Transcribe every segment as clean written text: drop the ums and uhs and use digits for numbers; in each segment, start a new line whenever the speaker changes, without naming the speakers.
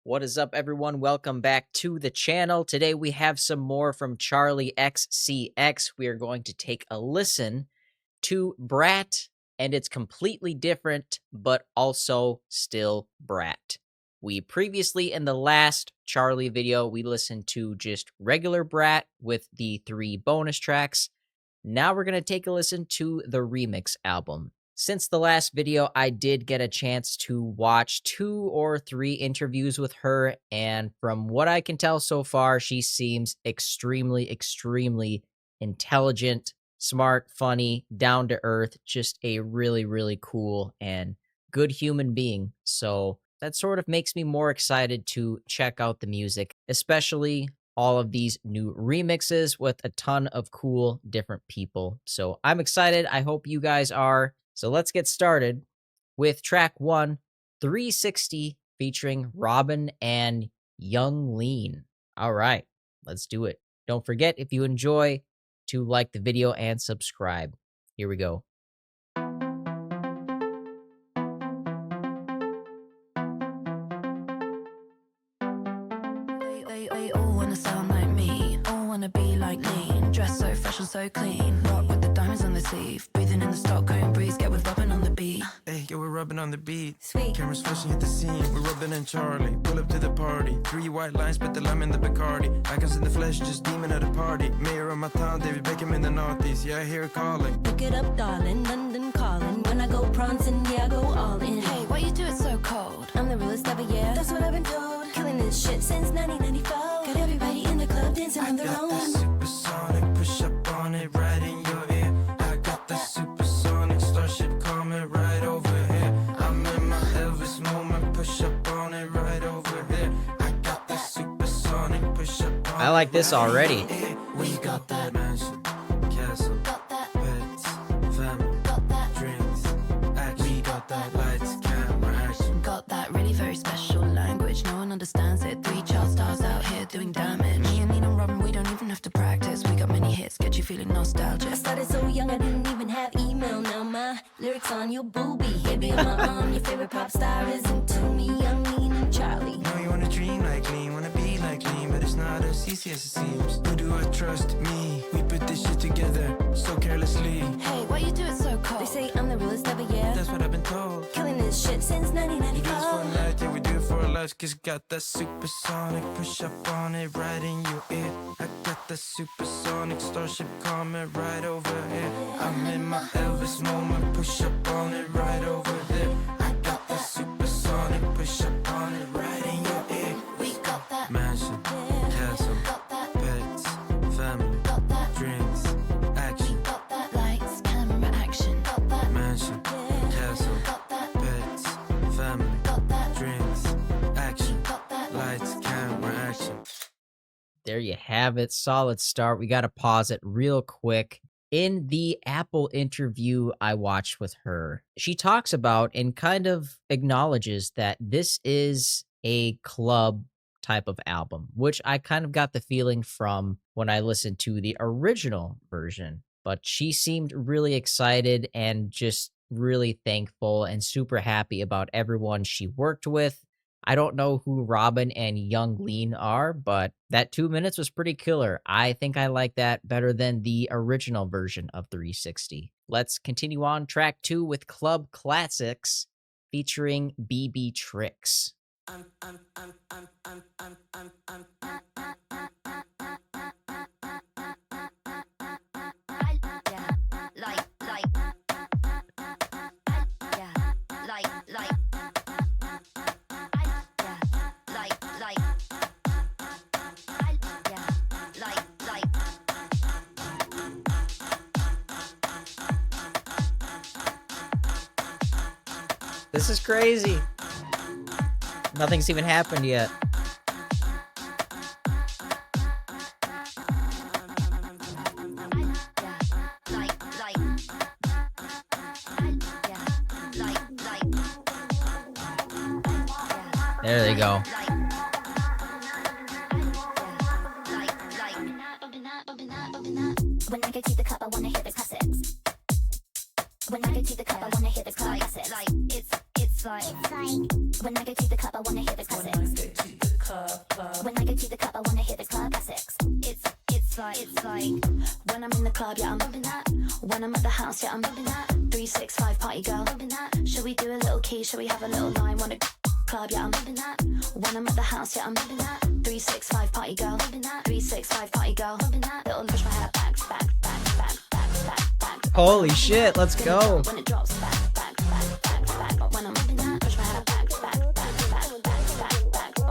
What is up, everyone? Welcome back to the channel. Today we have some more from Charli XCX. We are going to take a listen to Brat, and it's completely different, but also still Brat. We previously, in the last Charli video, we listened to just regular Brat with the 3 bonus tracks. Now we're going to take a listen to the remix album. Since the last video, I did get a chance to watch 2 or 3 interviews with her, and from what I can tell so far, she seems extremely intelligent, smart, funny, down to earth, just a really cool and good human being. So that sort of makes me more excited to check out the music, especially all of these new remixes with a ton of cool different people. So I'm excited. I hope you guys are. So let's get started with track 1, 360, featuring Robyn and Young Lean. All right, let's do it. Don't forget, if you enjoy, to like the video and subscribe. Here we go.
They all wanna sound like me, all wanna be like Lean. Dress so fresh and so clean, rock with the diamonds on the sleeve. Breathing in the Stockholm breeze, get with Robyn on the beat.
Hey, yo, we're rubbing on the beat.
Sweet.
Cameras flashing, hit the scene. We're Rewind Charli. Pull up to the party. 3 white lines, put the lime in the Bacardi. Icons in the flesh, just demon at a party. Mayor of my town, David Beckham in the Northeast. Yeah, I hear it calling.
Pick it up, darling, London calling. When I go prancing, yeah, I go all in. Hey, why you do it so cold? I'm the realest ever, yeah. That's what I've been told. Killing this shit since 1994. Got everybody in the club dancing on their own.
I got that supersonic, push up on it, right in your ear. I got that supersonic, starship coming right over here. I'm in my Elvis moment, push up on it, right over here. I got that supersonic, push up on it.
I like this already.
We got that mansion, castle, pets, family, drinks, action. We got that lights, camera, action.
Got that really very special language, no one understands it. 3 child stars out here doing damage. Me and Lean and Robyn, we don't even have to practice. We got many hits, get you feeling nostalgic. I started so young, I didn't even have email. Now my lyrics on your boobie, baby on my arm. Your favorite pop star is into me. I'm Lean and Charli.
Know you wanna dream like Lean, wanna be like Lean, but it's not as easy as it seems. Who do I trust? Me. We put this shit together so carelessly.
Hey, why you do it so cold? They say I'm the realest ever, yeah.
That's what I've been told.
Killing this shit since
We do this for
1994.
a night, yeah, we do it for our lives. Cause got that supersonic, push up on it, right in your ear. I got that supersonic, starship coming right over here. I'm in my Elvis moment, push up on it, right over there. I got that supersonic, push up on it, right in your ear.
We got that
Mansion, castle,
got that,
pets, family,
got that,
drinks, action.
got that. Lights, camera, action. Got that,
Mansion, castle,
got that,
pets, family,
got that,
drinks, action.
got that.
Lights, camera, action.
There you have it. Solid start. We got to pause it real quick. In the Apple interview I watched with her, she talks about and kind of acknowledges that this is a club type of album, which I kind of got the feeling from when I listened to the original version. But she seemed really excited and just really thankful and super happy about everyone she worked with. I don't know who Robyn and Young Lean are, but that 2 minutes was pretty killer. I think I like that better than the original version of 360. Let's continue on track 2 with Club Classics featuring BB trickz. This is crazy. Nothing's even happened yet. There they go.
When I get to the cup, I wanna hear the classics. When I get to the cup, I wanna hear the classics. It's like when I get to the cup, I wanna hear the classics.
It's like when I'm in the club, yeah, I'm bumping that. When I'm at the house, yeah, I'm bumping that. 365 party girl, bumping that. Should we do a little key? Should we have a little line? Wanna club, yeah, I'm bumping that. When I'm at the house, yeah, I'm bumping that. 365 party girl, bumping that. 365 party girl, bumping that. Little push my hair back.
Holy shit, let's go.
When it drops back. When I'm bumping that, push my hair back.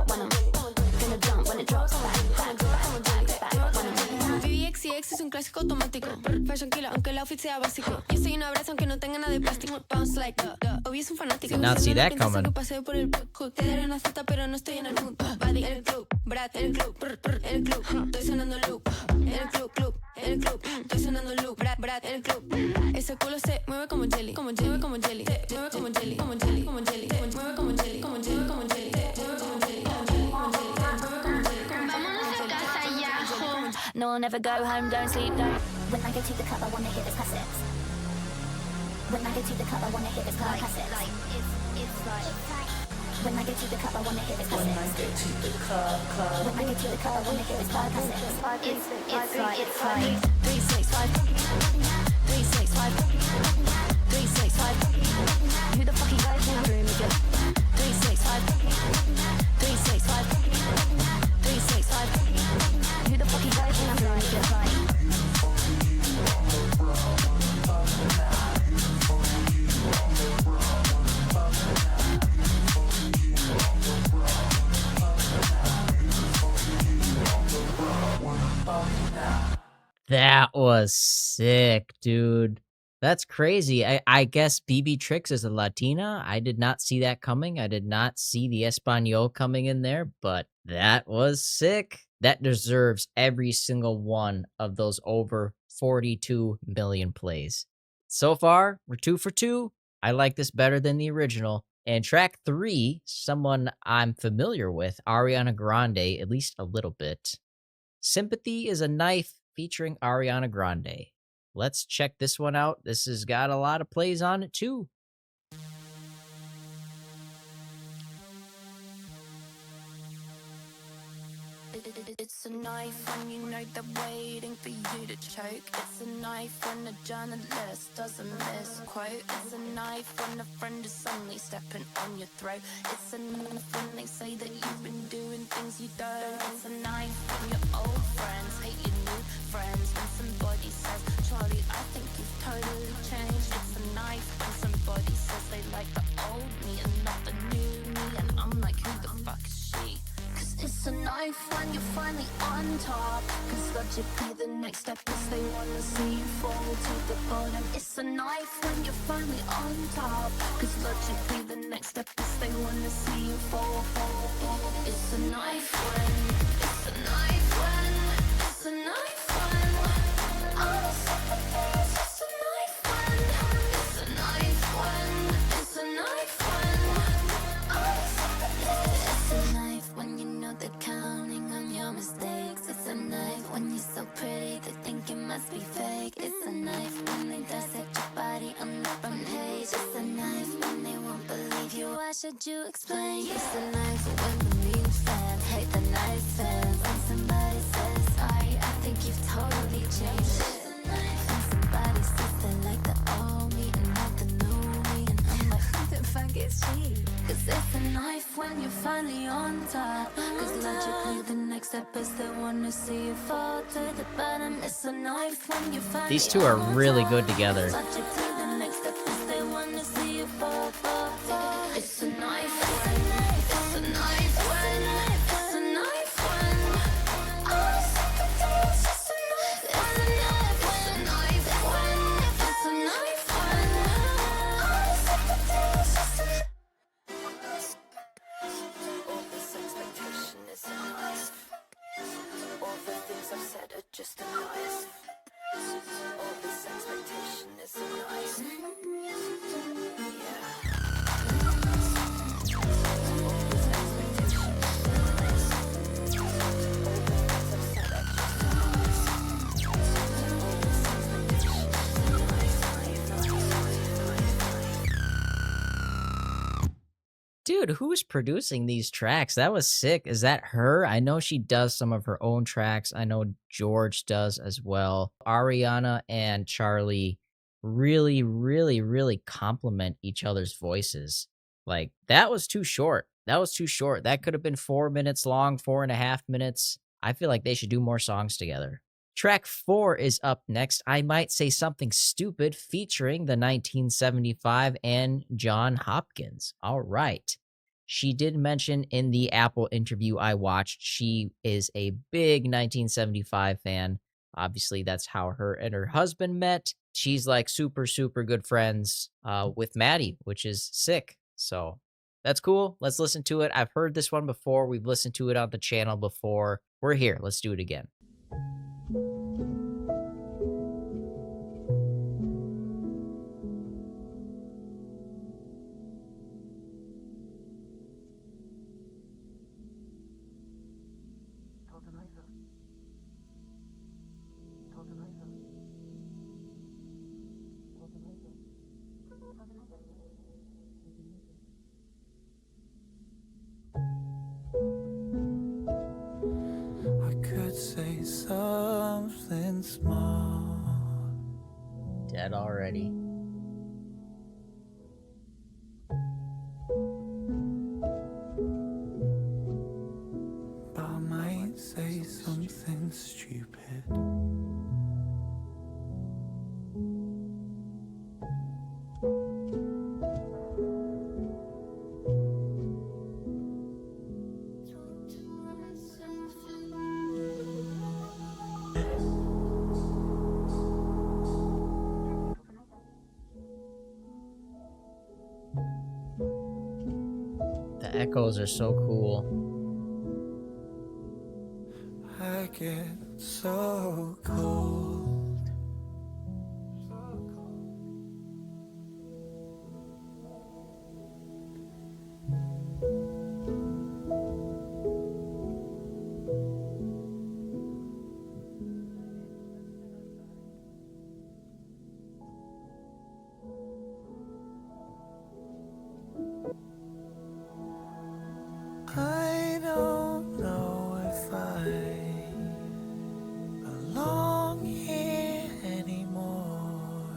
When I'm gonna jump, when it drops back. When I'm bumping that.
VXCX es un clásico automático. Fashion killer, aunque el outfit sea básico. Yo soy una brasa aunque no tenga nada de plástico. Bounce like obvio es un fanático.
Did not see that coming.
Paseo por el hood. Te daré una cita pero no estoy en el mood. Bladee, el club, brat, el club, el club. Estoy sonando loop. El club, el club. Estoy sonando loop, brat, el club. Ese culo se mueve como jelly, como jelly, como jelly. Se mueve como jelly, como jelly, como jelly. Se mueve como jelly, como jelly, como jelly. Se mueve como jelly, como jelly, como jelly.
Vámonos a casa ya, jo.
No, I'll never go home, don't sleep, don't.
When I go to the club, I wanna hear this cassettes. When I go to the club, I wanna hear this car cassettes.
Like, it's like.
When I go to the club, I wanna hear this cassettes. When I go to the club, When I go to the club, I wanna hear this car cassettes.
It's like
365 365 365 Who the fuck you guys in the room again? 365 365 365 Who the fuck you guys in the room again?
That was sick, dude. That's crazy. I guess BB Tricks is a Latina. I did not see that coming. I did not see the Espanol coming in there, but that was sick. That deserves every single one of those over 42 million plays. So far, we're 2 for 2. I like this better than the original. And track 3, someone I'm familiar with, Ariana Grande, at least a little bit. Sympathy is a knife featuring Ariana Grande. Let's check this one out. This has got a lot of plays on it too.
It's a knife when you know they're waiting for you to choke. It's a knife when a journalist doesn't misquote. It's a knife when a friend is suddenly stepping on your throat. It's a knife when they say that you've been doing things you don't. It's a knife when your old friends hate your new friends. When somebody says, Charlie, I think you've totally changed. It's a knife when somebody says they like the old me and not the new me. And I'm like, who the fuck is she? It's a knife when you're finally on top. Cause logically the next step is they wanna see you fall to the bottom. It's a knife when you're finally on top. Cause logically the next step is they wanna see you fall. It's a knife when, it's a knife when, it's a knife when I'm sick of this. It's a knife when, it's a knife when, it's a knife when I'm sick of this. It's a knife when you know they're counting on your mistakes. It's a knife when you're so pretty they think it must be fake. It's a knife when they dissect your body on the front page. It's a knife when they won't believe you. Why should you explain? It's a knife when the memes fans hate the knife fans. When somebody says sorry, I think you've totally changed. It's a knife when somebody says they like the old me and not the new me. And I'm like, who the fuck is she? Cause it's a knife when you're finally on top. Cause logically the next step is they wanna see you fall to the bottom. It's a knife when you're finally
These two are
on
really
top.
good together.
Logically the next step is they wanna see you fall. It's a knife when, it's a knife when, it's a knife when I'm sick of this. It's a knife when, it's a knife when, it's a knife when I'm sick of this. It's a knife. All this expectation is a knife. All the things I've said are just a knife. All this expectation is a knife. Yeah.
Dude, who's producing these tracks? That was sick. Is that her? I know she does some of her own tracks. I know George does as well. Ariana and Charli really, really, really complement each other's voices. Like, that was too short. That was too short. That could have been 4 minutes long, 4.5 minutes. I feel like they should do more songs together. Track 4 is up next. I Might Say Something Stupid, featuring the 1975 and John Hopkins. All right. She did mention in the Apple interview I watched, she is a big 1975 fan. Obviously, that's how her and her husband met. She's like super, super good friends with Maddie, which is sick. So that's cool. Let's listen to it. I've heard this one before. We've listened to it on the channel before. We're here. Let's do it again.
I could say something small.
Dead already.
But I might say something stupid.
The echoes are so cool.
I get so cold. I don't know if I belong here anymore.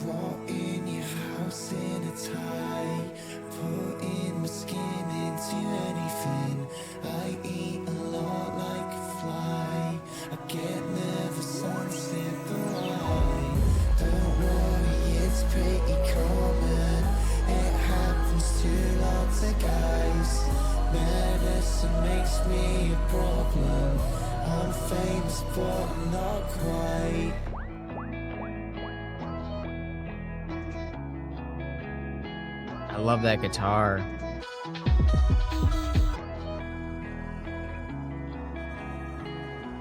Raw in your house in a tie, putting my skin into anything. I eat a lot like a fly. I get nervous and slip away. Don't worry, it's pretty common. It happens to lots of guys. Medicine makes me a problem. I'm famous, but I'm not quite.
I love that guitar.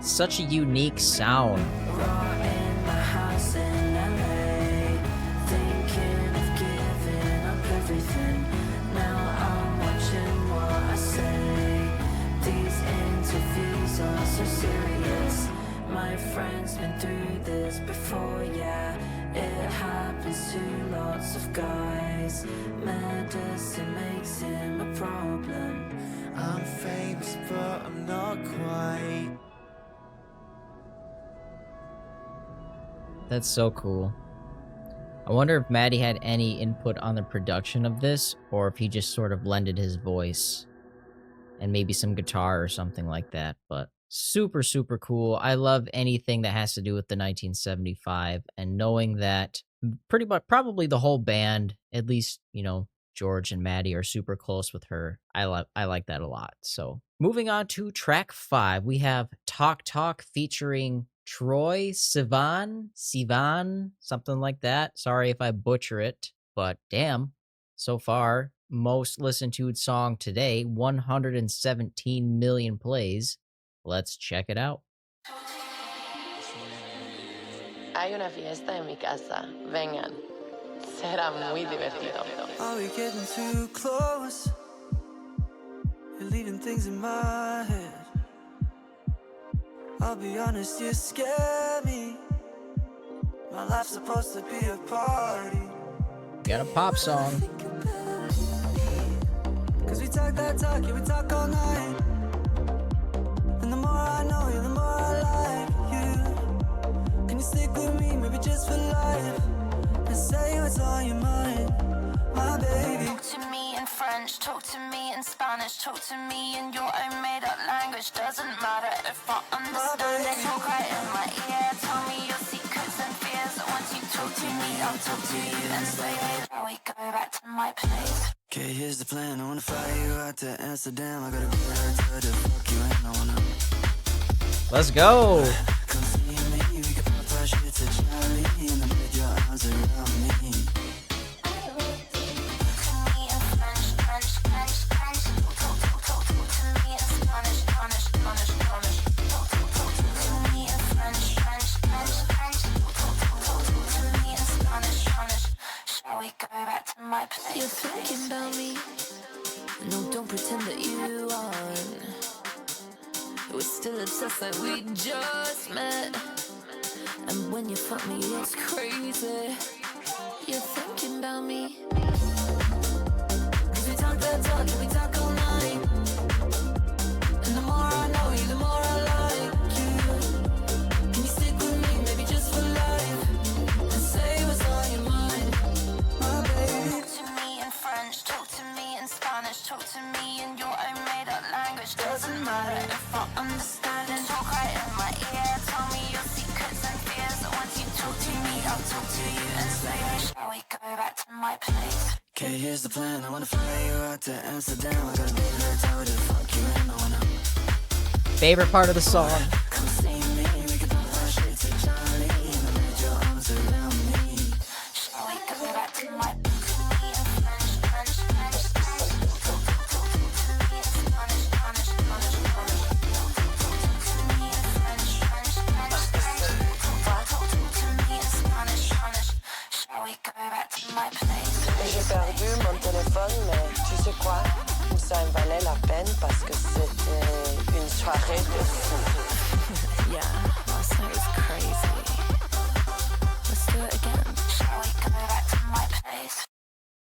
Such a unique sound.
Raw in my house in LA, thinking of giving up everything. Now I'm watching what I say. These interviews are so serious. My friend's been through this before, yeah. It happens to lots of guys. Medicine makes him a problem.
I'm famous, but I'm not quite.
That's so cool. I wonder if Maddie had any input on the production of this, or if he just sort of blended his voice and maybe some guitar or something like that. But super, super cool. I love anything that has to do with the 1975, and knowing that pretty much probably the whole band, at least, George and Maddie are super close with her. I like that a lot. So moving on to track 5, we have Talk Talk featuring Troye, Sivan, something like that. Sorry if I butcher it, but damn, so far, most listened to song today, 117 million plays. Let's check it out.
Hay una fiesta en mi casa. Vengan. Será muy divertido.
Are we getting too close? You're leaving things in my head. I'll be honest, you scare me. My life's supposed to be a party.
Got a pop song.
Cause we talk that talk, yeah, we talk all night. And the more I know you, the more I like you. Can you stick with me, maybe just for life? And say what's on your mind, my baby.
Talk to me in French, talk to me in Spanish, talk to me in your own made-up language. Doesn't matter if I understand it. Talk right in my ear, tell me your secrets and fears. Once you talk to me, I'll talk to you and say, shall we go back to my place?
Okay, here's the plan. I wanna fly you out to Amsterdam. I gotta be there to fuck you and I wanna.
Let's go.
Come see me, we can pop our shit to Charli and then put your arms around me.
You're thinking about me. No, don't pretend that you aren't. We're still obsessed like we just met. And when you fuck me, it's crazy. You're thinking about me. Cause we talk that talk and we talk all night. And the more I know you, the more I like you. Can you stick with me, maybe just for life? And say what's on your mind, my baby. Talk to me in French, talk to me in Spanish, talk to me in your own made-up language. Doesn't matter if I understand it. Talk right in my ear, tell me your secrets and fears. Once you talk to me, I'll talk to you and say, shall we go back to my place?
Okay, here's the plan. I wanna fly you out to Amsterdam. I gotta be there to fuck you and I wanna.
Favorite part of the song.
Come see me, we can pop our shit to Charli and then put your arms around me.
Shall we go back to my place?
J'ai perdu mon téléphone, mais tu sais quoi? Ça en valait la peine parce que c'était une soirée de fou.
Yeah, last night was crazy. Let's do it again. Shall we go back to my place?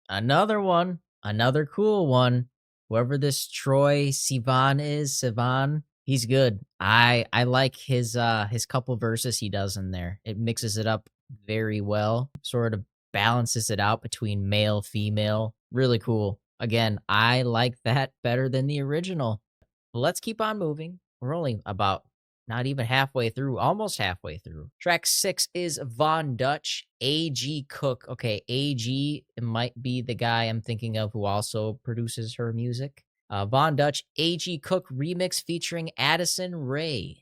Another one. Another cool one. Whoever this Troye Sivan, he's good. I like his couple verses he does in there. It mixes it up very well. Sort of balances it out between male, female. Really cool. Again, I like that better than the original. Let's keep on moving. We're only about not even halfway through, almost halfway through. Track 6 is Von Dutch, A.G. Cook. Okay, A.G. might be the guy I'm thinking of who also produces her music. Von Dutch, A.G. Cook remix featuring Addison Rae.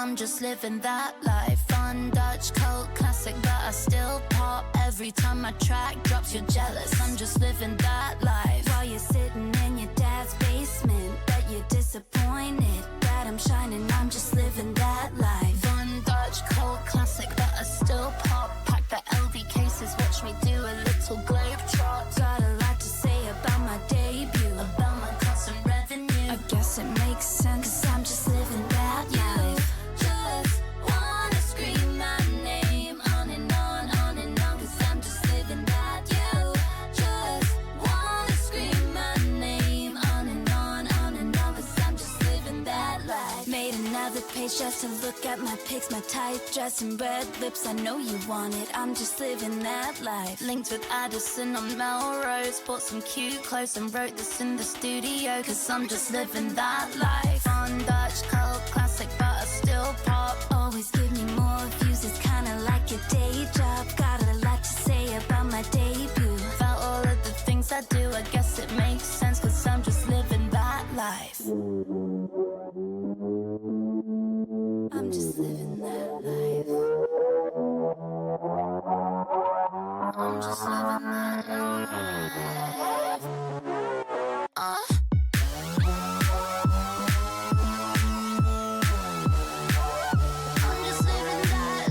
I'm just living that life. Fun Dutch cult classic that I still pop every time my track drops. You're jealous. I'm just living that life while you're sitting in your dad's basement. Bet you're disappointed that I'm shining. I'm just living that life. Fun Dutch cult classic that I still pop. Pack the LV cases, watch me do a little globe trot. Got a lot to say about my debut, about my constant revenue. I guess it makes sense, 'cause I'm just living that life. page just to look at my pics, my tight dress and red lips. I know you want it, I'm just living that life. Linked with Addison on Melrose, bought some cute clothes and wrote this in the studio, cause I'm just living that life. On Dutch cult classic, but I still pop. Always give me more views, it's kinda like your day job. Got a lot to say about my debut. About all of the things I do, I guess it makes sense, cause I'm just living that life. I'm just living that life. I'm just living that life. I'm just living that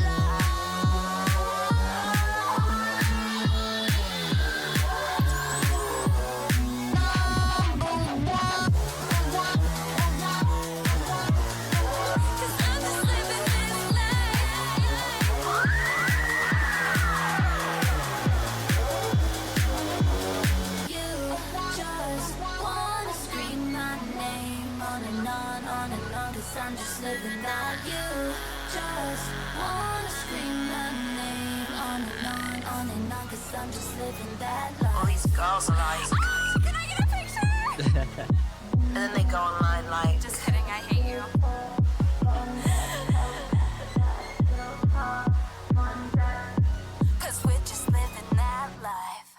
I'm just living that. You just wanna scream my name on and on, cause I'm just living that life.
All these girls are like,
Can I get a picture?
and then they go online like,
Just kidding, I hate you.
Cause we're just living that life.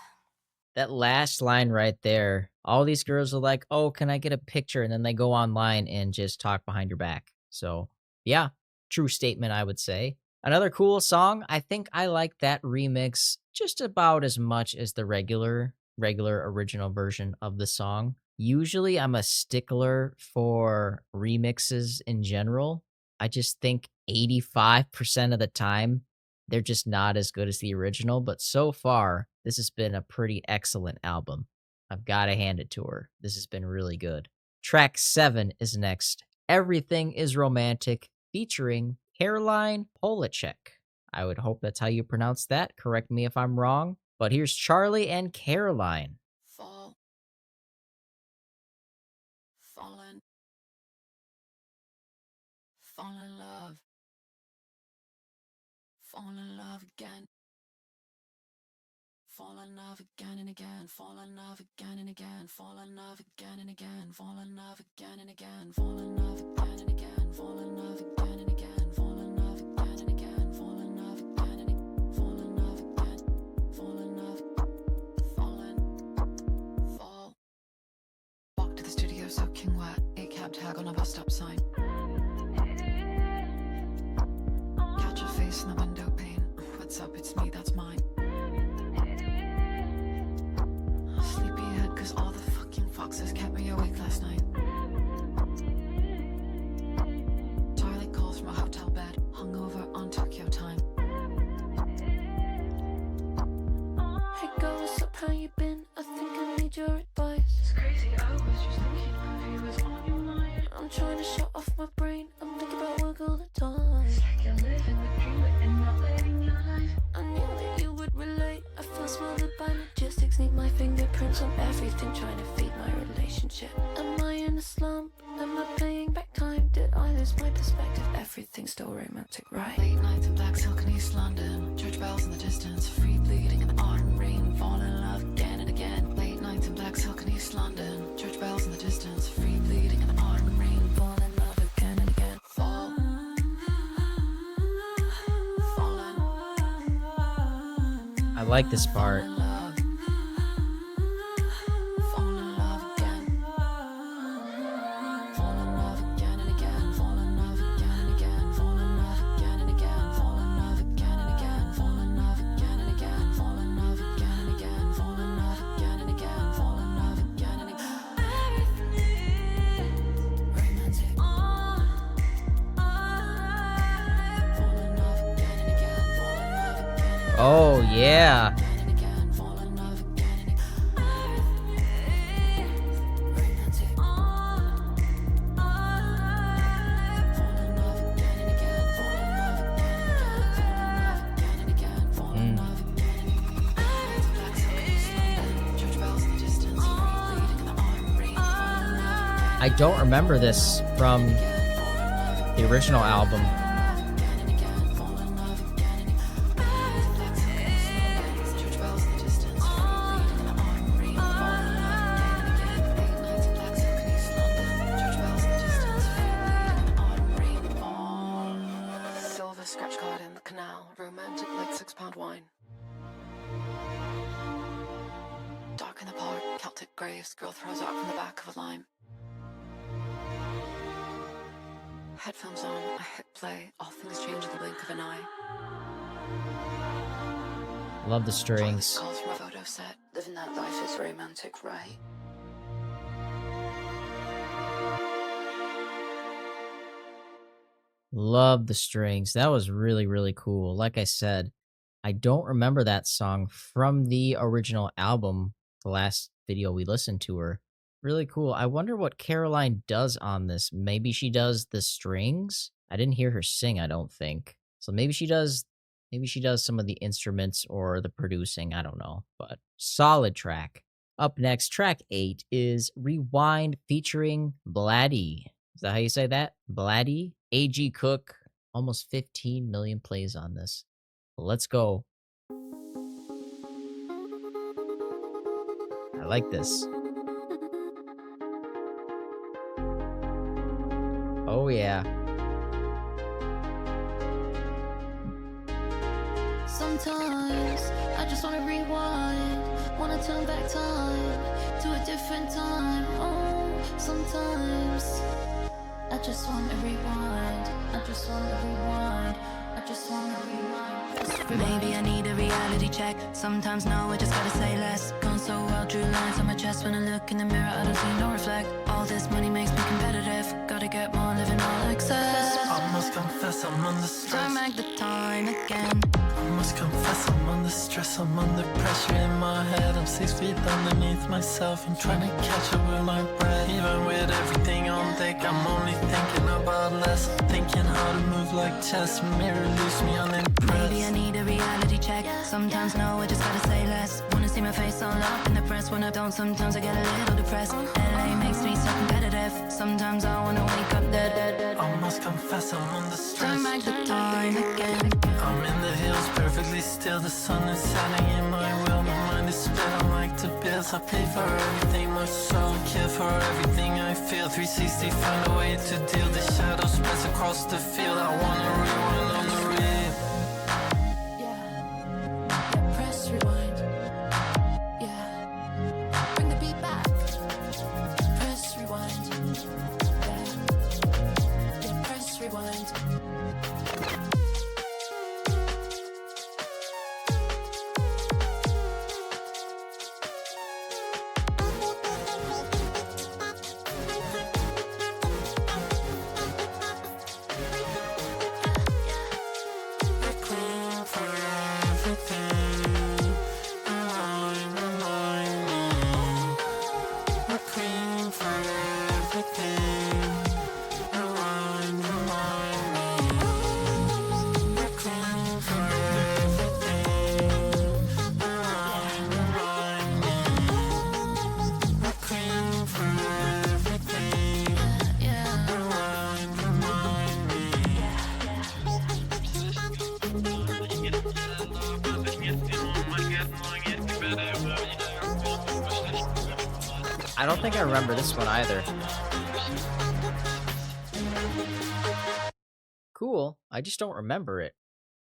That last line right there, all these girls are like, oh, can I get a picture? And then they go online and just talk behind your back. So yeah, true statement, I would say. Another cool song. I think I like that remix just about as much as the regular original version of the song. Usually I'm a stickler for remixes in general. I just think 85% of the time they're just not as good as the original, but so far this has been a pretty excellent album. I've got to hand it to her. This has been really good. Track 7 is next. Everything is Romantic, featuring Caroline Polachek. I would hope that's how you pronounce that. Correct me if I'm wrong. But here's Charli and Caroline.
Fall in love. Fall in love again. Fall in love again and again. Fall in love again and again. Fall in love again and again. Fall in love again and again. Fall in love again and again. Fall in love again and again. Fall in love again and again. Fall in love again and again. Fall in love again. Fall in love. Fall. Walk to the studio soaking wet. A cab tag on a bus stop sign. Catch a face in the window pane. What's up? It's me. That's mine. Sleepyhead, cause all the fucking foxes kept me awake last night. Charlie calls from a hotel bed, hungover on Tokyo time. Hey girl, what's up? How you been? I think I need your advice. It's crazy, I was just thinking of you was on your mind. I'm trying to shut off my brain, I'm thinking about work all the time. It's like you're living the dream but you're not living your life. I knew that you would relate, I feel smothered by logistics. Need my fingerprints on everything, trying to feed my relationship. Am I in a slump? Am I paying back time? Did I lose my perspective? Everything's still romantic, right? Late nights in Black Silk in East London. Church bells in the distance. Free bleeding in the autumn rain. Fall in love again and again. Late nights in Black Silk in East London. Church bells in the distance. Free bleeding in the autumn rain. Fall in love again and again. Fall.
I like this part. Oh, yeah. I don't remember this from The original album.
Silver scratch card in the canal, romantic like £6 wine. Dark in the park, Celtic graves, girl throws out from the back of a lime. Headphones on, I hit play, all things change in the blink of an eye.
Love the strings.
Calls from a photo set, living that life is romantic, right?
Love the strings. That was really, really cool. Like I said, I don't remember that song from the original album, the last video we listened to her. Really cool. I wonder what Caroline does on this. Maybe she does the strings? I didn't hear her sing, I don't think. So maybe she does some of the instruments or the producing, I don't know. But solid track. Up next, track 8 is Rewind featuring Bladee. Is that how you say that? Bladee? A.G. Cook. Almost 15 million plays on this. Let's go. I like this. Oh yeah.
Sometimes I just wanna rewind, wanna turn back time to a different time. Oh, sometimes I just wanna rewind, I just wanna rewind, I just wanna rewind. Maybe I need a reality check. Sometimes no, I just gotta say less. Gone so well, drew lines on my chest. When I look in the mirror, I don't see no reflect. All this money makes me competitive. Gotta get more, living all excess.
I must confess I'm under stress.
Turn back the time again.
I must confess I'm under stress. I'm under pressure in my head. I'm 6 feet underneath myself. I'm trying to catch up with my breath. Even with everything on deck, I'm only thinking about less. Thinking how to move like chess. Mirror leaves me unimpressed.
Maybe I need a reality check. Sometimes no, I just gotta say less. Wanna see my face all up in the press. When I don't, sometimes I get a little depressed. LA makes me so competitive. Sometimes I wanna wake up dead.
I must confess I'm under stress.
Turn back the time again.
I'm in the hills, perfectly still. The sun is setting in my will. My mind is split, I'm like the bills. I pay for everything, my soul. Care for everything I feel. 360, find a way to deal. The shadows spreads across the field. I wanna rewind on the reel.
Yeah, press rewind. Yeah, bring the beat back. Press rewind. Yeah, press rewind.
I don't think I remember this one either. Cool. I just don't remember it.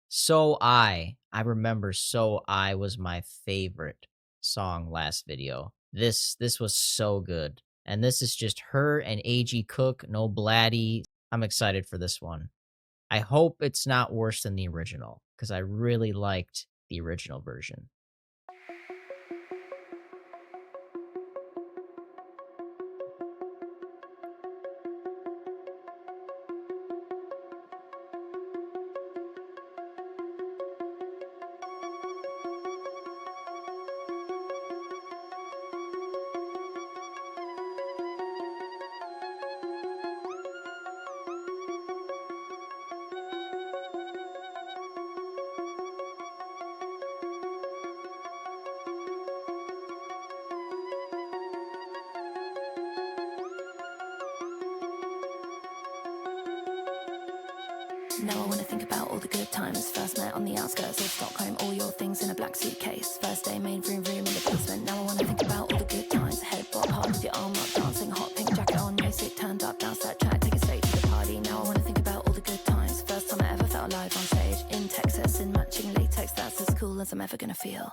So I remember So I was my favorite song last video. This was so good. And this is just her and A.G. Cook, no Bladee. I'm excited for this one. I hope it's not worse than the original, because I really liked the original version.
Now I wanna think about all the good times. First met on the outskirts of Stockholm, all your things in a black suitcase. First day made room in the basement. Now I wanna think about all the good times. Head bop hard with your arm up, dancing hot pink jacket on, music turned up, bounce that track, take it straight to the party. Now I wanna think about all the good times. First time I ever felt alive on stage, in Texas, in matching latex. That's as cool as I'm ever gonna feel.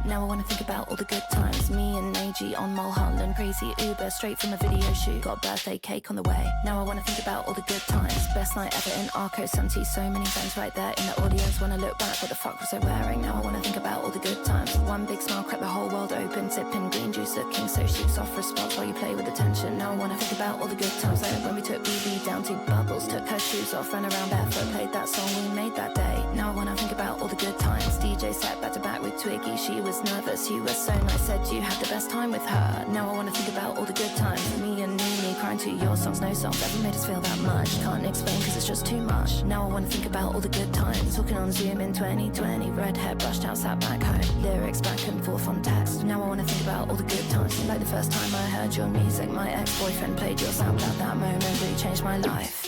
Now I wanna think about all the good times. Me and AG on Mulholland, crazy Uber straight from a video shoot. Got a birthday cake on the way. Now I wanna think about all the good times. Best night ever in Arco Santi. So many friends right there in the audience. When I look back, what the fuck was I wearing? Now I wanna think about all the good times. One big smile crept the whole world open. Sipping green juice, looking so chic. Soft response while you play with attention. Now I wanna think about all the good times. Like when we took BB down to Bubbles, took her shoes off, ran around barefoot, played that song we made that day. Now I wanna think about all the good times. DJ sat back to back with Twiggy. She was nervous, you were so nice, said you had the best time with her. Now I wanna think about all the good times. Me and Nini crying to your songs, no songs ever made us feel that much. Can't explain cause it's just too much. Now I wanna think about all the good times. Talking on Zoom in 2020, red hair brushed out, sat back home. Lyrics back and forth on text. Now I wanna think about all the good times. Like the first time I heard your music, my ex-boyfriend played your sound. At that moment really changed my life.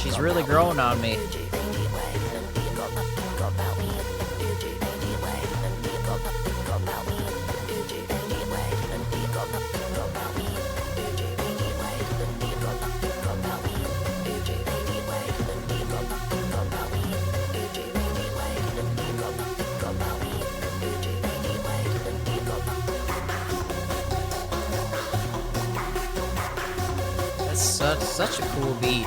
She's really growing on me. That's such a cool beat.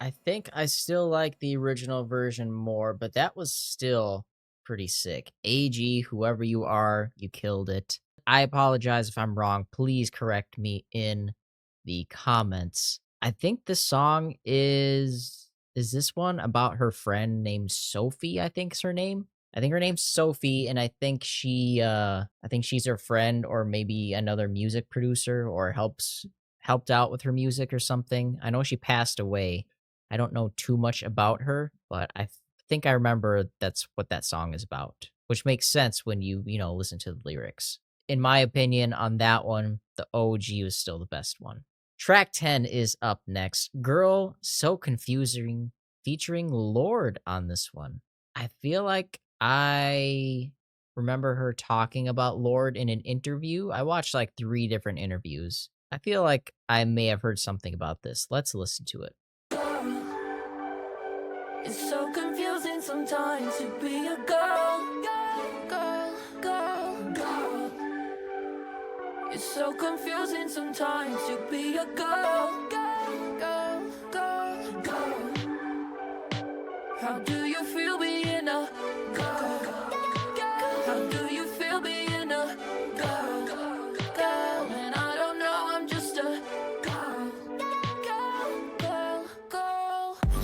I think I still like the original version more, but that was still pretty sick. AG, whoever you are, you killed it. I apologize if I'm wrong. Please correct me in the comments. I think this song is this one about her friend named Sophie, I think is her name. I think her name's Sophie, and I think she's her friend or maybe another music producer or helped out with her music or something. I know she passed away. I don't know too much about her, but I think I remember that's what that song is about, which makes sense when you listen to the lyrics. In my opinion, on that one, the OG was still the best one. Track 10 is up next. Girl, So Confusing, featuring Lorde on this one. I feel like I remember her talking about Lorde in an interview. I watched like 3 different interviews. I feel like I may have heard something about this. Let's listen to it.
It's so confusing sometimes to be a girl. It's
so confusing sometimes to be a girl. How do you feel being a girl? How do you feel being a girl? And I don't know, I'm just a girl.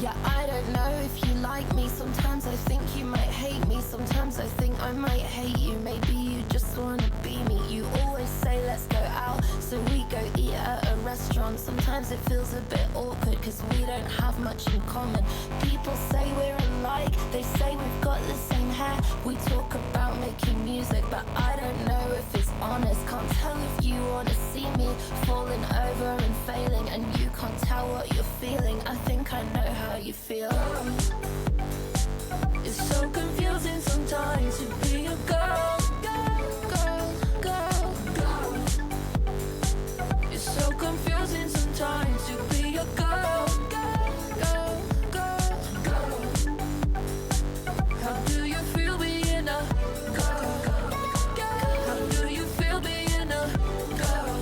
Yeah, I don't know if you like me. Sometimes I think you might hate me. Sometimes I think I might hate you. Maybe you just wanna be me. You always say let's go out, so we go eat at a restaurant. Sometimes it feels a bit awkward cause we don't have much in common. People say we're alike, they say we've got the same hair. We talk about making music, but I don't know if it's honest. Can't tell if you wanna see me falling over and failing, and you can't tell what you're feeling. I think I know how you feel. It's so confusing sometimes to be a girl. It's so confusing sometimes to be a girl. How do you feel being a girl? How do you feel being a girl?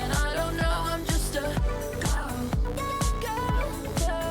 And I don't know, I'm just a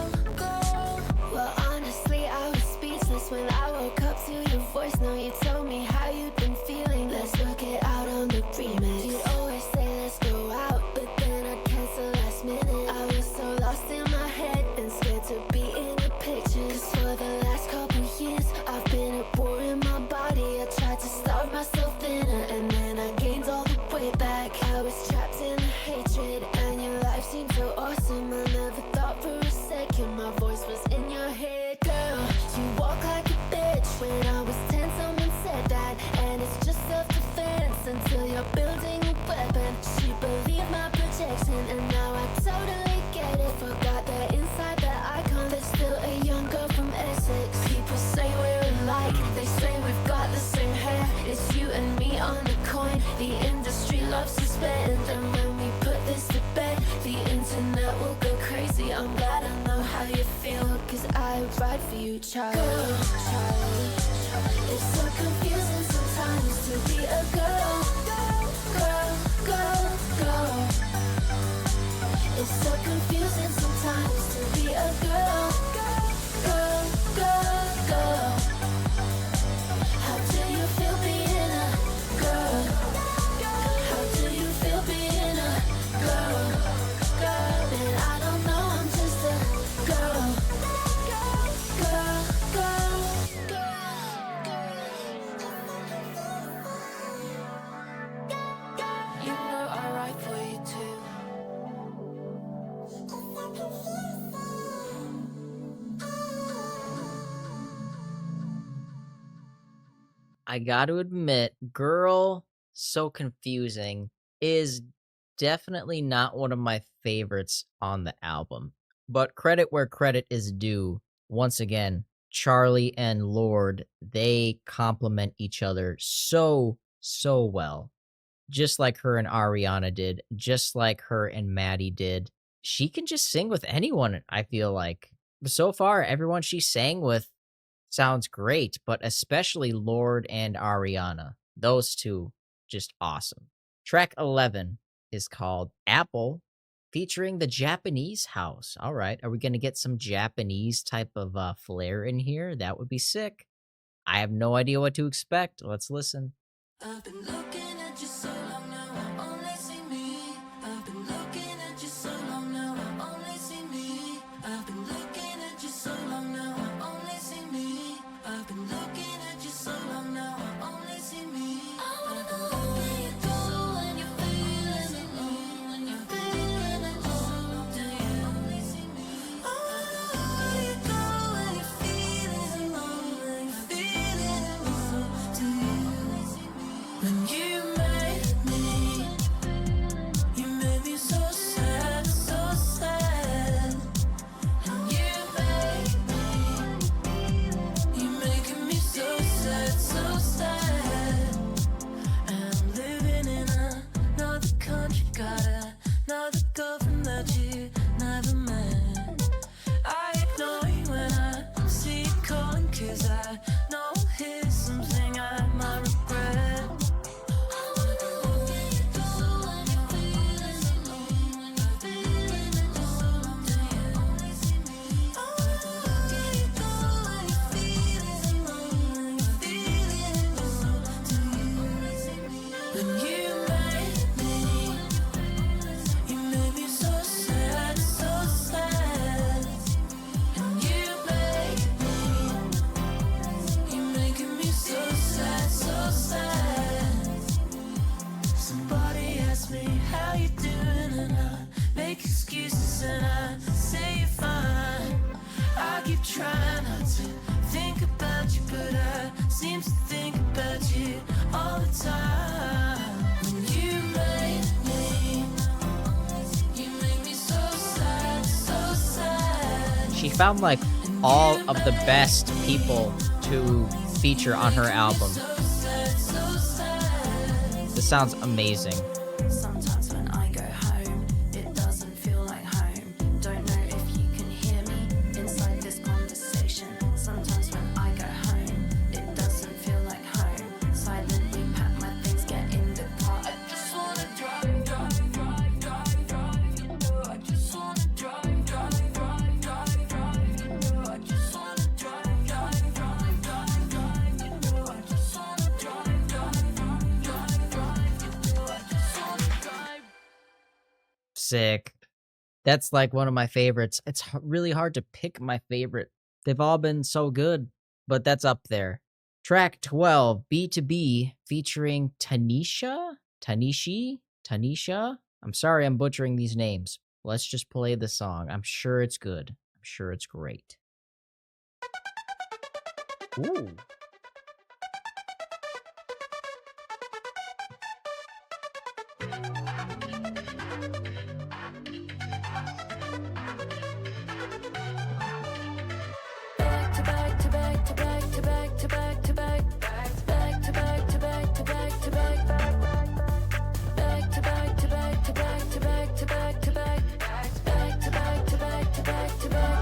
girl. Well, honestly, I was speechless when I woke up to your voice. Now you told me how you'd been feeling. Let's work it out on the remix. You'd always say let's go out, but then I'd cancel last minute. I was so lost in my head and scared to be in the pictures. Cause for the last couple years I've been a bore in my body. I tried to starve myself thinner, and then I gained all the way back. I was trapped in the hatred, and your life seemed so awesome. I never thought for a second my voice was in your head. Girl, you walk like a bitch. When I was 10 someone said that, and it's just self-defense until you're building a weapon. She believed my projection, and now I totally get it. Forgot that inside that icon there's still a young girl from Essex. People say we're alike, they say we've got the same hair. It's you and me on the coin. The industry loves to spend, and when we put this to bed, the internet will go crazy. I'm glad I know how you feel, cause I ride for you, Charlie. It's so confusing sometimes to be a girl. It's so confusing sometimes to be a girl. How do you feel being a girl? How do you feel being a girl? And I don't know, I'm just a girl. You know I ride for you too.
I gotta admit, Girl, So Confusing is definitely not one of my favorites on the album. But credit where credit is due. Once again, Charli and Lorde, they complement each other so well. Just like her and Ariana did, just like her and Maddie did. She can just sing with anyone, I feel like. So far, everyone she sang with sounds great, but especially Lorde and Ariana. Those two, just awesome. Track 11 is called Apple, featuring the Japanese house. All right, are we going to get some Japanese type of flair in here? That would be sick. I have no idea what to expect. Let's listen.
I've been looking at you so long now, I only see me. I've been looking at you so long now, I only see me. I've been looking at you so long now, I only see me. I've been looking at you so long now, I only see me. I wanna know where you go when you're feeling alone, when you're feeling alone. Do you only see me? I wanna know where you go when you're feeling alone, when you're feeling alone. Do you only see me? When you made
keep trying not to think about you, but I seem to think about you all the time. When you make me so sad, so sad.
She found like all of the best people to feature on her album. This sounds amazing.
Sometimes when I go home, it doesn't feel like home. Don't know if you can hear me inside this conversation. Sometimes when I go home, it doesn't feel like home. Silently pack my things, get in the car. I just wanna drive, drive, drive, drive, drive. You know, I just wanna drive, drive, drive, drive, drive. You know, I just wanna drive, drive, drive, drive, drive. You know, I just wanna drive, drive, drive, drive, drive. You know, I just wanna drive.
Sick. That's like one of my favorites. It's really hard to pick my favorite. They've all been so good, but that's up there. Track 12, B2B, featuring Tanisha? Tanisha? I'm sorry I'm butchering these names. Let's just play the song. I'm sure it's good. I'm sure it's great. Ooh.
Back to back to back to back to back to back to back back to back to back to back to back back to back to back to back to back to back to back back to back to back to back to back.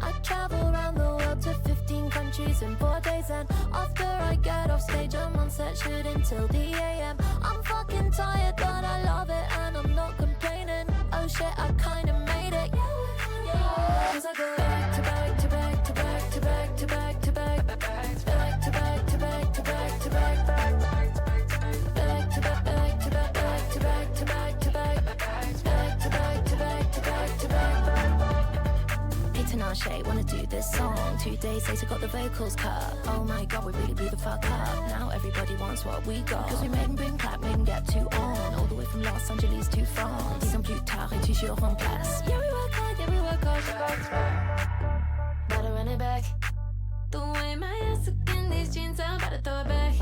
I travel around the world to 15 countries in 4 days, and after I get off stage I'm on set shooting till the AM. I'm fucking tired but I love it and I'm not complaining. Oh shit, I kinda made it. Cause I go back to back to back to back to back to back to back back to back to back to back to back back to back back to back back to back to back to back back to back to back to back to back. Hey Tinashe, wanna do this song? 2 days later got the vocals cut. Oh my god, we really blew the fuck up. Now everybody wants what we got. Cause we made them boom clap, made them get too on. All the way from Los Angeles to France. 10 ans plus tard et toujours en place. Yeah, we work hard, yeah, we work hard. Better run it back. The way my ass look in these jeans, I'm about to throw it back.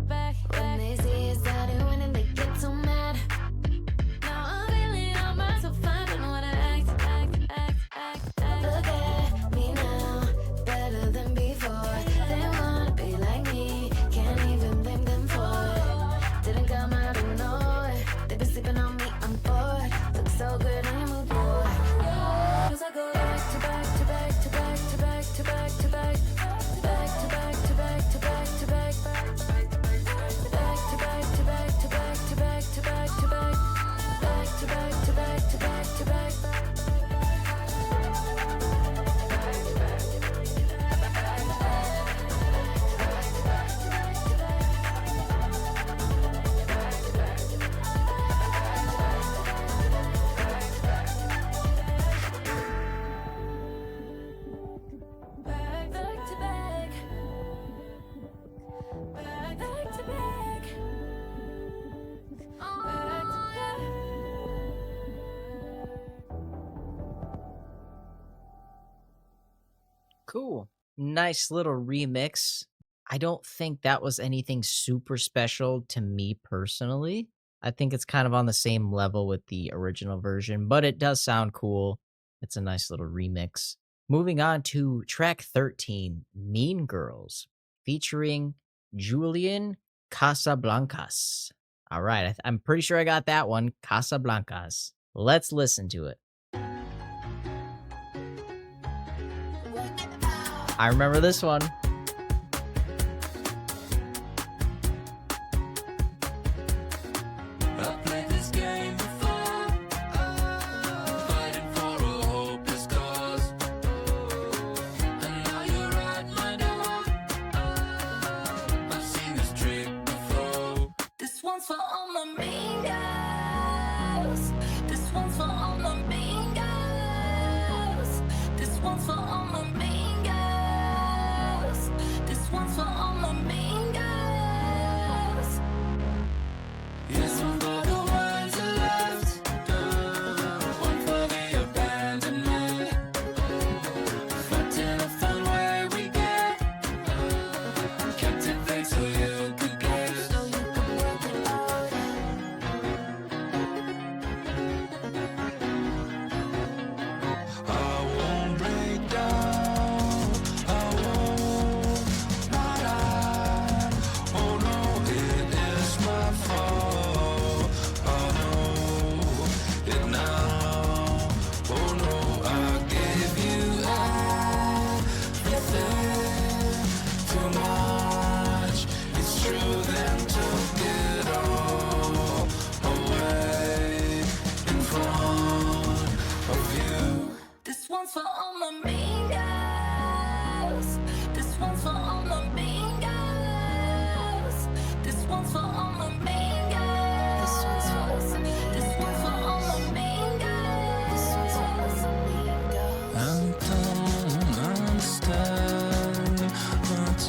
Back. When they see us starting winning, they get so mad. Now I'm feeling all myself fine, don't know how to act. Look at me now, better than before. They wanna be like me, can't even blame them for it. Didn't come out of nowhere, they been sleeping on me, I'm bored. Look so good on your mood board. Cause I go back to back to back to back to back to back to back back to back to back to back to back back to back to back to back to back to back to back to back back to back to back to back to back.
Cool. Nice little remix. I don't think that was anything super special to me personally. I think it's kind of on the same level with the original version, but it does sound cool. It's a nice little remix. Moving on to track 13, Mean Girls, featuring Julian, Casablancas. All right, I'm pretty sure I got that one, Casablancas. Let's listen to it. I remember this one.
I played this game before, fighting for a hopeless cause. And now you're at my door. I've seen this trick before.
This one's for all my mean girls. This one's for all my mean girls. This one's for all my mean girls.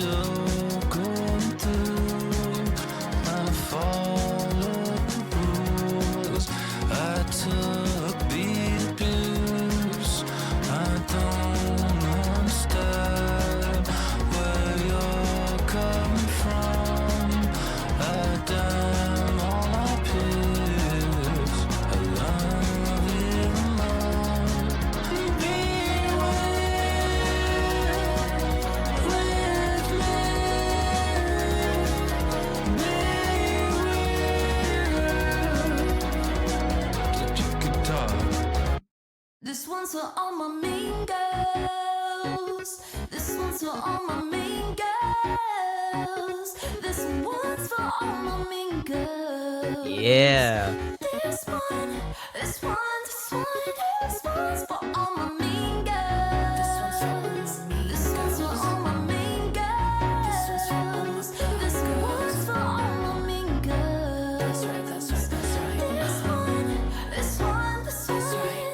still going through. I followed the rules. I took beat abuse. I don't understand where you're coming from. I damn all I pierce. I love you more. Be
This one's for all my mean girls. This one's for all my mean girls. This one's for all my mean girls.
Yeah.
This one, this one, this one, this one's for all my mean girls. This one's for all my mean girls. This one's for all my mean girls. That's right, that's right, that's right. This one, this one, this one.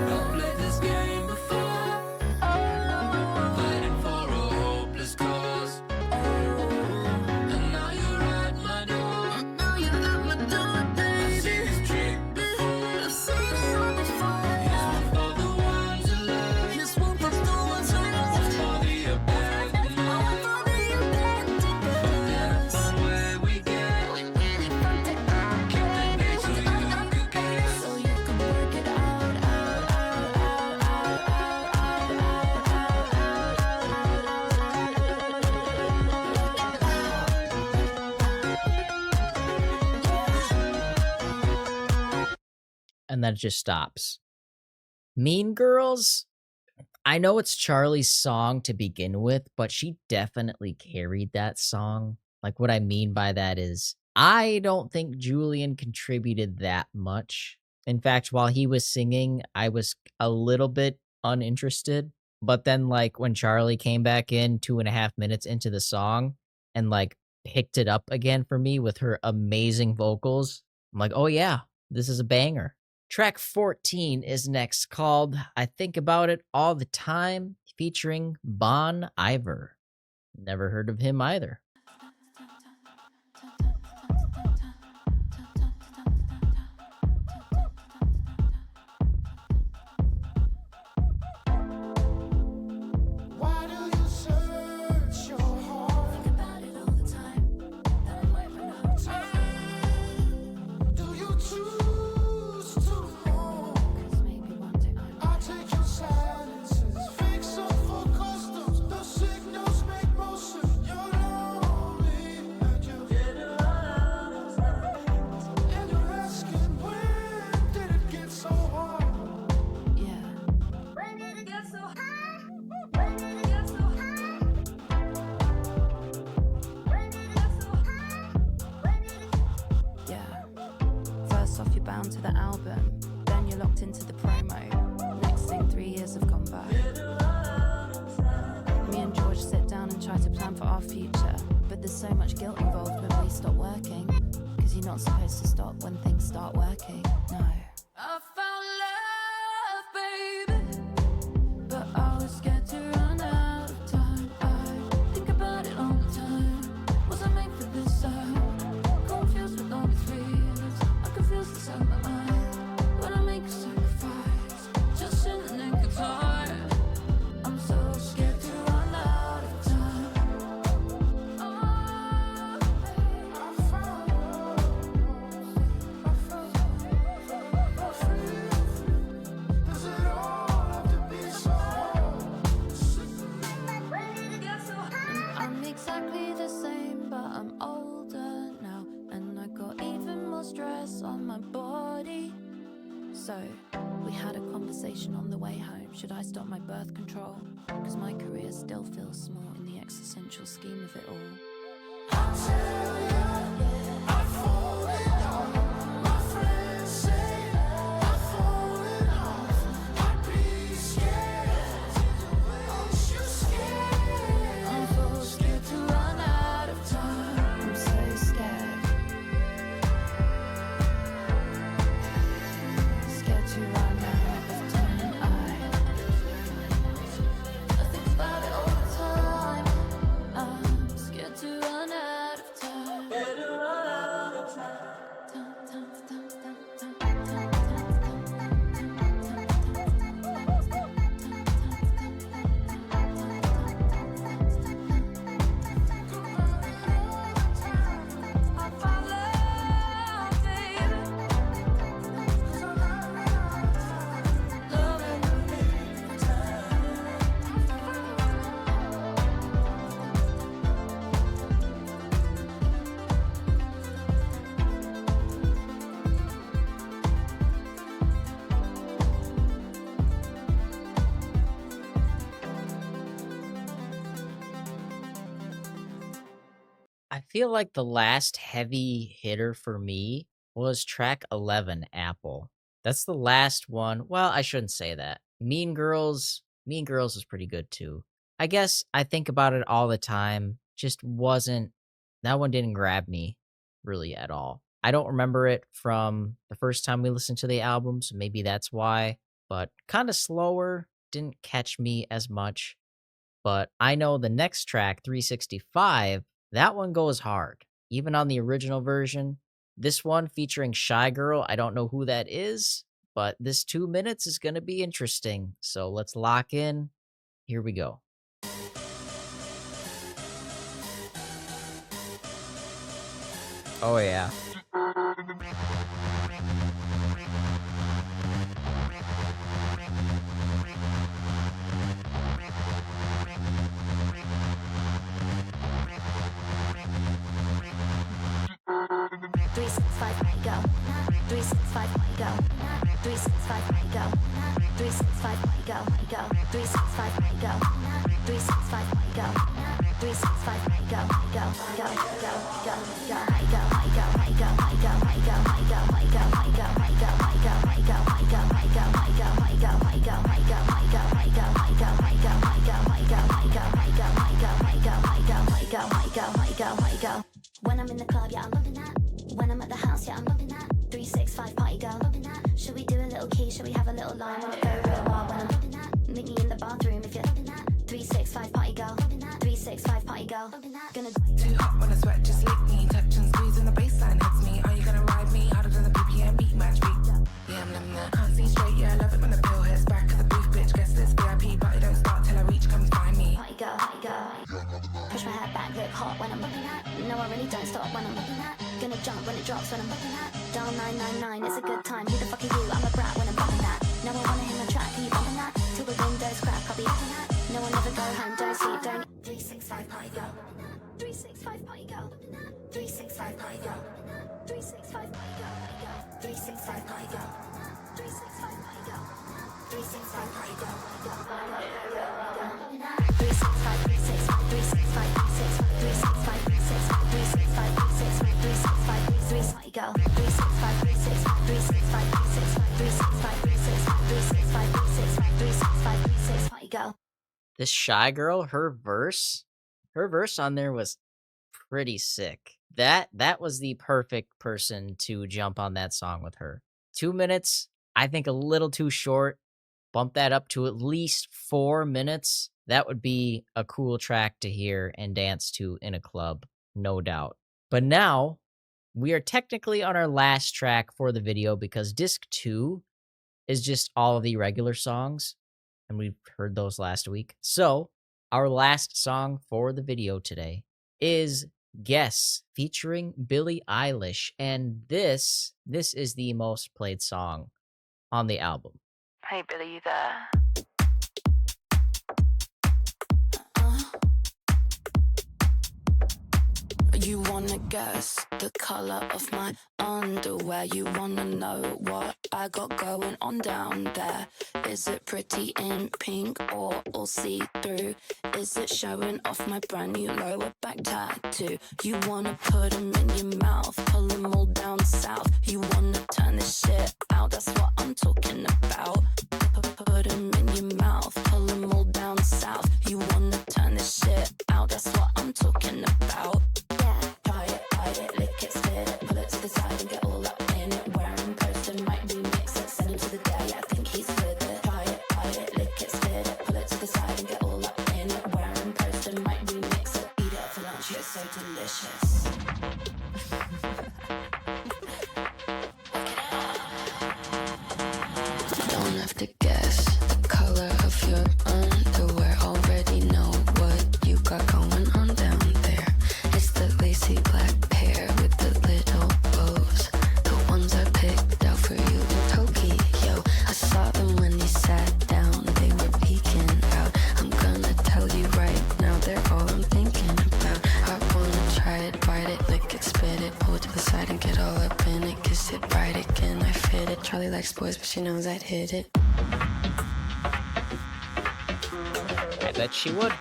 I've played this game before, fighting for a hopeless cause. And now you're at my door.
Now you're at my door,
I've seen
baby.
this trick before.
I've seen it all before.
Here's one for the ones who love.
Here's one for the ones who love.
One for the abandoned.
One for the abandoned
Forget
girls.
about where we get.
We get it from the out.
Keep the beat so you could guess.
So you can work it out, out, out, out,
And then it just stops. Mean Girls, I know it's Charli's song to begin with, but she definitely carried that song. Like, what I mean by that is, I don't think Julian contributed that much. In fact, while he was singing, I was a little bit uninterested. But then, like, when Charli came back in 2.5 minutes into the song and, like, picked it up again for me with her amazing vocals, I'm like, oh yeah, this is a banger. Track 14 is next, called I Think About It All the Time, featuring Bon Iver. Never heard of him either.
Why do you search your heart?
Think about it all the time. Then I might run out of time.
Do you choose to walk?
'Cause maybe one day
I take your silences, fix up for customs. The signals make motion. You're lonely and you get around. And you're asking, when did it get so hard?
Yeah.
When did it get so high? When did it get so high? When did it get so high? When did it
Yeah. First off, you're bound to the album. Then you're locked into the promo. Next thing, 3 years have gone by. Me and George sit down and try to plan for our future. But there's so much guilt involved when we stop working. 'Cause you're not supposed to stop when things start working. No. I found love, baby. But I was scared to run out of time. I think about it all the time. Was I made for this? Confused with all these feelings. I confuse inside my mind. When I make a sacrifice, just in the nick of time. I'm so scared to run out of time. Oh,
I found Does it all have to be so hard?
when did it get so high?
I'm exactly the same, but I'm older now. And I got even more stress on my body. So, we had a conversation on the way home. Should I stop my birth control? Because my career still feels small in the existential scheme of it all.
I tell ya, I've fallen off. My friends say I've fallen off. I'd be scared. Aren't you scared?
I'm so scared to run out of time. I'm so scared. Scared to run out of time. I think about it all the time.
I feel like the last heavy hitter for me was track 11, Apple. That's the last one. Well, I shouldn't say that. Mean Girls is pretty good too. I guess I think about it all the time. Just wasn't, that one didn't grab me really at all. I don't remember it from the first time we listened to the album, so maybe that's why. But kind of slower, didn't catch me as much. But I know the next track, 365, that one goes hard. Even on the original version. This one featuring Shygirl, I don't know who that is, but this 2 minutes is going to be interesting. So let's lock in. Here we go. Oh, yeah.
When I'm in the club, yeah, I'm loving that. When I'm at the house, yeah, I'm loving that. 365 party girl, loving that. Should we do a little key? Should we have a little line? Wanna go real wild when I'm loving that. Meet me in the bathroom if you're loving that. 365 party girl, loving that. 365 party girl, loving that. Gonna
too hot when I sweat, just lick me. Touch and squeeze and the baseline hits me. Are you gonna ride me harder than the BPM beat match beat? Yeah, I'm loving that. Can't see straight, yeah, I love it when the pill hits back at the booth, bitch. Guess this VIP party don't start till I reach, come find me.
Party girl, party girl. Push my hair back, look hot when I'm loving that. No, I really don't stop when I'm loving that. Gonna jump when it drops when I'm loving that. Dial 999, it's a good time. Who the fuck are you? I'm a brat when I'm bumping that. No, I wanna hear my track, are you bumping that? Till the windows crack, I'll be loving that. No, I'll never go home, don't sleep, don't. 365 party girl. 365 party girl. 365 party girl. 365 party girl. 365 party girl. 365 party girl. 365 party girl. 365
This Shygirl, her verse on there was pretty sick. That was the perfect person to jump on that song with her. 2 minutes, I think a little too short. Bump that up to at least 4 minutes. That would be a cool track to hear and dance to in a club, no doubt. But now, we are technically on our last track for the video because disc 2 is just all of the regular songs, and we've heard those last week. So, our last song for the video today is Guess featuring Billie Eilish, and this is the most played song on the album.
Hey Billie, you there?
You wanna guess the color of my underwear? You wanna know what I got going on down there? Is it pretty in pink or all see-through? Is it showing off my brand new lower back tattoo? You wanna put them in your mouth, pull them all down south. You wanna turn this shit out, that's what I'm talking about. Put them in your mouth, pull them all down south. You wanna turn this shit out, that's what I'm talking about. Don't have to guess the color of your underwear. Already know what you got going on down there. It's the lacy black pair with the little bows. The ones I picked out for you in Tokyo. I saw them when you sat down. They were peeking out. I'm gonna tell you right now, they're all I'm thinking about. I wanna try it, bite it, lick it, spit it, pull it to the side and get all up in it. Kiss it, bite it, can I fit it? Charli likes boys, but she knows I'd hit it.
I bet she would.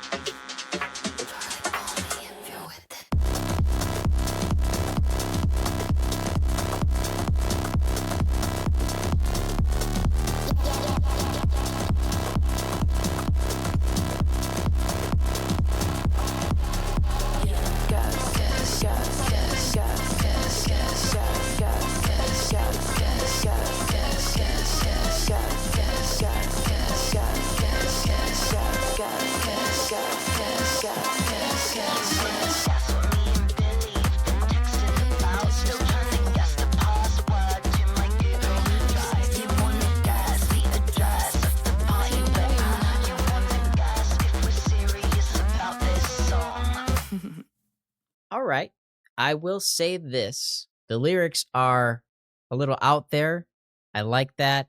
All right. I will say this. The lyrics are a little out there. I like that.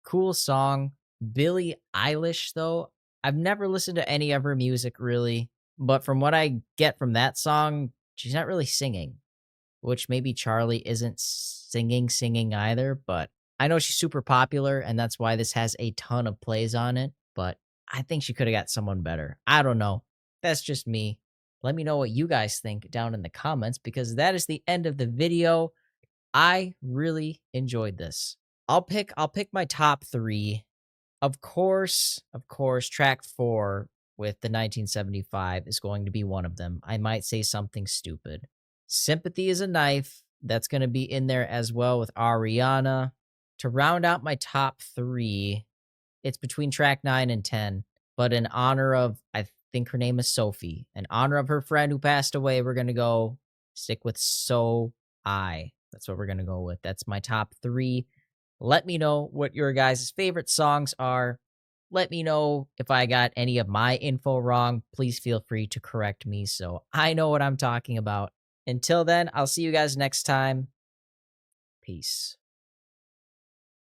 Cool song. Billie Eilish, though, I've never listened to any of her music really, but from what I get from that song, she's not really singing, which maybe Charli isn't singing either, but I know she's super popular and that's why this has a ton of plays on it, but I think she could have got someone better. I don't know. That's just me. Let me know what you guys think down in the comments because that is the end of the video. I really enjoyed this. I'll pick my top 3. Of course, track 4 with the 1975 is going to be one of them. I might say something stupid. Sympathy is a Knife. That's going to be in there as well with Ariana. To round out my top 3, it's between track 9 and 10. But in honor of, I think her name is Sophie, in honor of her friend who passed away, we're going to stick with So I. That's what we're going to go with. That's my top 3. Let me know what your guys' favorite songs are. Let me know if I got any of my info wrong. Please feel free to correct me so I know what I'm talking about. Until then, I'll see you guys next time. Peace.